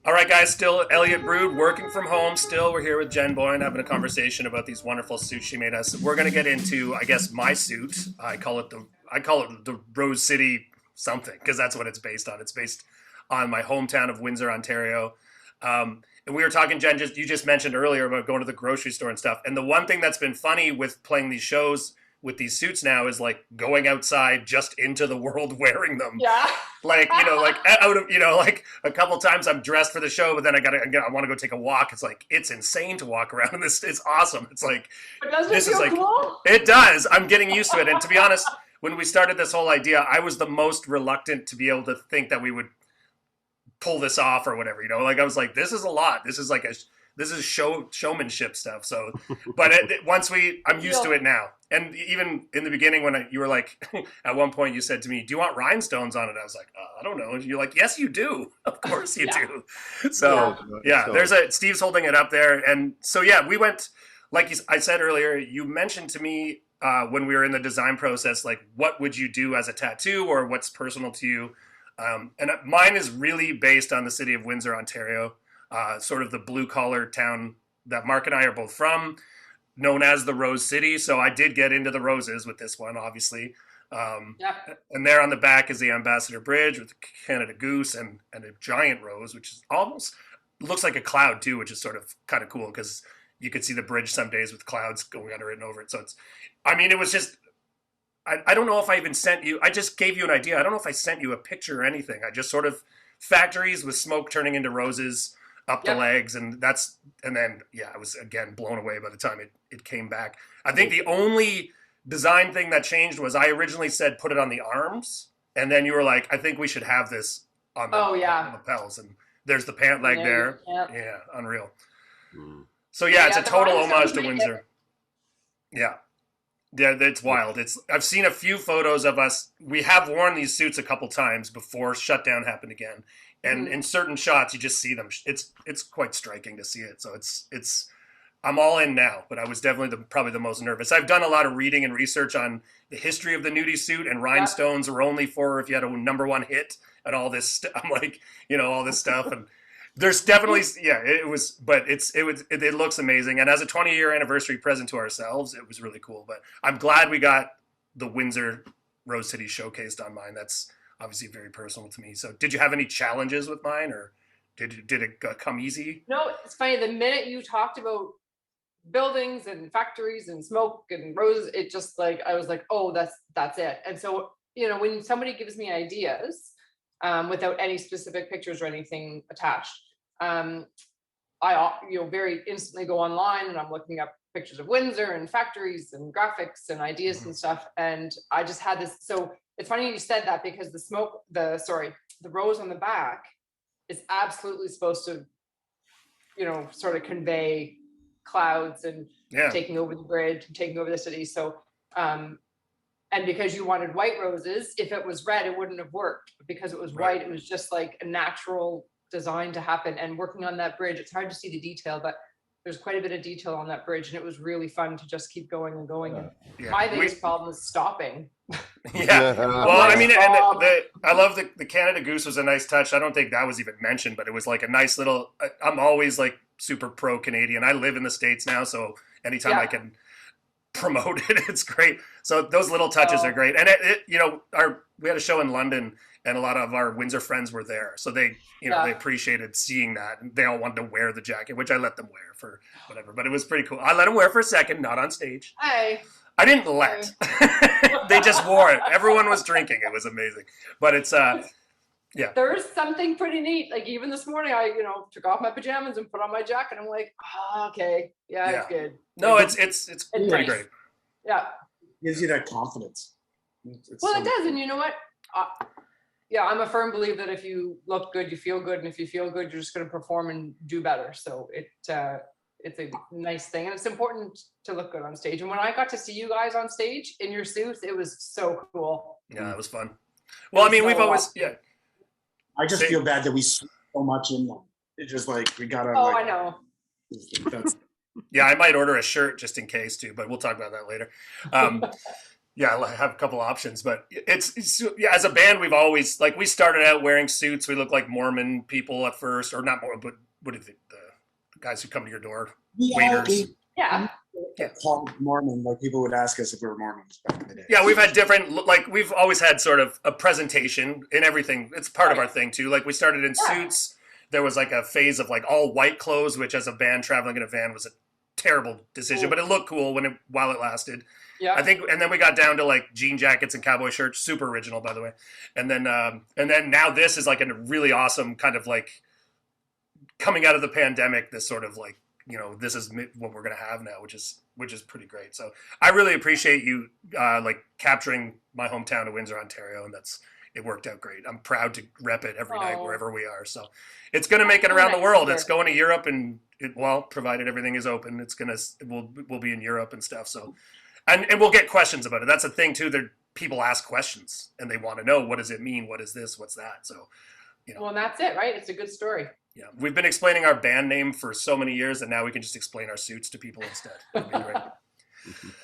All right, guys, still Elliott BROOD, working from home. Still, we're here with Jen Boyne having a conversation about these wonderful suits she made us. We're going to get into, I guess, my suit. I call it the Rose City something because that's what it's based on. It's based on my hometown of Windsor, Ontario. And we were talking, Jen, you just mentioned earlier about going to the grocery store and stuff. And the one thing that's been funny with playing these shows with these suits now is like going outside just into the world wearing them. Yeah. Like, like out of, like a couple times I'm dressed for the show, but then I want to go take a walk. It's like, it's insane to walk around in this. It's awesome. It's like, But doesn't it this is feel like, cool? it does. I'm getting used to it. And to be honest, when we started this whole idea, I was the most reluctant to be able to think that we would pull this off or whatever, like I was like, this is a lot. This is showmanship stuff. So, but I'm used to it now. And even in the beginning, when you were like, at one point you said to me, "Do you want rhinostones on it?" I was like, "I don't know." And you're like, "Yes, you do. Of course you Yeah. do." So yeah, Steve's holding it up there, and so yeah, we went. Like I said earlier, you mentioned to me when we were in the design process, like, what would you do as a tattoo, or what's personal to you? And mine is really based on the city of Windsor, Ontario, sort of the blue collar town that Mark and I are both from, known as the Rose City. So I did get into the roses with this one, obviously. Yeah. And there on the back is the Ambassador Bridge with the Canada Goose and a giant rose, which is almost looks like a cloud too, which is sort of kind of cool because you could see the bridge some days with clouds going under it and over it. So it was just, I don't know if I even sent you, I just gave you an idea. I don't know if I sent you a picture or anything. I just sort of factories with smoke turning into roses up the Yep. legs. And then, yeah, I was again blown away by the time it came back. I think the only design thing that changed was I originally said put it on the arms. And then you were like, I think we should have this on Oh the yeah. lapels. And there's the pant leg there. Yeah. Yeah, unreal. Mm. So yeah, it's Yeah, a the total rhinestones homage to make Windsor. Yeah. Yeah, it's wild. I've seen a few photos of us. We have worn these suits a couple times before shutdown happened again, and in certain shots you just see them. It's quite striking to see it. So it's I'm all in now, but I was definitely probably the most nervous. I've done a lot of reading and research on the history of the nudie suit, and Yeah. rhinestones were only for if you had a number one hit and all this. I'm like, all this stuff, and there's definitely, yeah, it was, but it looks amazing. And as a 20-year anniversary present to ourselves, it was really cool. But I'm glad we got the Windsor Rose City showcased on mine. That's obviously very personal to me. So did you have any challenges with mine, or did it come easy? No, it's funny. The minute you talked about buildings and factories and smoke and roses, it just like I was like, oh, that's it. And so when somebody gives me ideas, without any specific pictures or anything attached, I very instantly go online and I'm looking up pictures of Windsor and factories and graphics and ideas and stuff. And I just had this. So it's funny you said that because the rose on the back is absolutely supposed to, sort of convey clouds and Yeah. taking over the bridge and taking over the city. So, and because you wanted white roses, if it was red, it wouldn't have worked. But because it was Right. white, it was just like a natural design to happen. And working on that bridge, it's hard to see the detail, but there's quite a bit of detail on that bridge, and it was really fun to just keep going and going. And Yeah. my biggest problem is stopping. Yeah. Well, Like, and I love the Canada Goose was a nice touch. I don't think that was even mentioned, but it was like a nice little. I'm always like super pro Canadian. I live in the States now, so anytime I can promote it, it's great. So those little touches are great. And we had a show in London, and a lot of our Windsor friends were there, so they they appreciated seeing that, and they all wanted to wear the jacket, which I let them wear for whatever. But it was pretty cool. I let them wear for a second, not on stage. Hey. I didn't let. They just wore it. Everyone was drinking. It was amazing. But it's yeah. There's something pretty neat. Like even this morning, I took off my pajamas and put on my jacket. I'm like, okay, yeah, it's good. No, Like, it's pretty nice. great. Yeah. Gives you that confidence. Well, it does, and you know what? I'm a firm believer that if you look good, you feel good, and if you feel good, you're just going to perform and do better. So it's a nice thing, and it's important to look good on stage. And when I got to see you guys on stage in your suits, it was so cool. Yeah, it was fun. Well, we've always I just feel bad that we swim so much in them. It's just like we gotta. I know. That's Yeah, I might order a shirt just in case too, but we'll talk about that later. Yeah, I have a couple options, but it's yeah. As a band, we've always like we started out wearing suits. We look like Mormon people at first, or not Mormon, but what is it? The guys who come to your door, waiters. Yeah. Yeah. Called Mormon, like people would ask us if we were Mormons back in the day. Yeah, we've had different, like, we've always had sort of a presentation in everything. It's part of our thing, too. Like, we started in suits. There was, like, a phase of, like, all white clothes, which as a band traveling in a van was a terrible decision, but it looked cool while it lasted. Yeah. I think, and then we got down to, like, jean jackets and cowboy shirts. Super original, by the way. And then now this is, like, a really awesome kind of, like, coming out of the pandemic, this sort of, like, this is what we're going to have now, which is pretty great. So I really appreciate you like capturing my hometown of Windsor, Ontario, and it worked out great. I'm proud to rep it every night wherever we are. So it's going to make it around the world. It's going to Europe, and provided everything is open, we'll be in Europe and stuff. So and we'll get questions about it. That's a thing too. That people ask questions and they want to know, what does it mean? What is this? What's that? So Well, and that's it, right? It's a good story. yeah, we've been explaining our band name for so many years, and now we can just explain our suits to people instead. It'll be great.